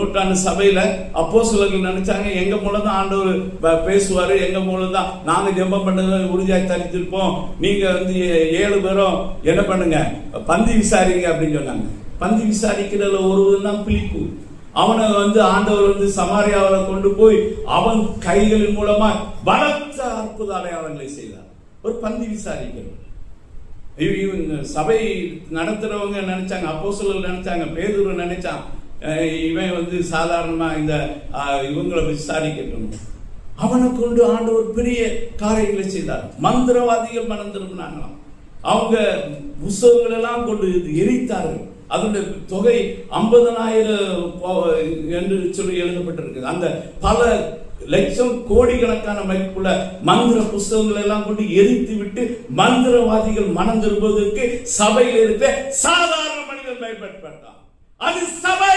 நூற்றாண்டு சபையில அப்போஸ்தலர்கள் நினைச்சாங்க எங்க மூலம் தான் ஆண்டவர் பேசுவாரு, எங்க மூலம் தான் நாங்க ஜெபம் பண்ணது உறுதியாய் தரித்திருப்போம், நீங்க 7 பேரும் என்ன பண்ணுங்க பந்தி விசாரிங்க அப்படின்னு சொன்னாங்க. பந்தி விசாரிக்கிறதுல ஒருவன் தான் பிலிப்பு. அவனை ஆண்டவர் சமாரியாவில் கொண்டு போய் அவன் கைகளின் மூலமா பலத்த அற்புத அடையாளங்களை செய்தார். ஒரு பந்தி விசாரிக்கிறது. இவங்க சபை நடத்துறவங்க நினைச்சாங்க, அப்போஸ்தலர்கள் நினைச்சாங்க, பேதுரு நினைச்சான் இவன் சாதாரணமா இந்த இவங்களை விசாரிக்கட்டும். அவனை கொண்டு ஆண்டவர் பெரிய காரியங்களை செய்தார். மந்திரவாதிகள் மனம் திரும்பினாங்களாம். அவங்க புஸ்தகங்கள் எல்லாம் கொண்டு எரித்தார்கள். அதனுடைய தொகை 50,000 என்று சொல்லி எழுதப்பட்டிருக்கு. அந்த பல லட்சம் கோடிக்கணக்கான மதிப்புள்ள மந்திர புஸ்தகங்கள் எல்லாம் கொண்டு எரித்து விட்டு மந்திரவாதிகள் மனம் திரும்புவதற்கு சபையில் இருக்க சாதாரண மனிதன் பயன்படுத்தார். அது சபை.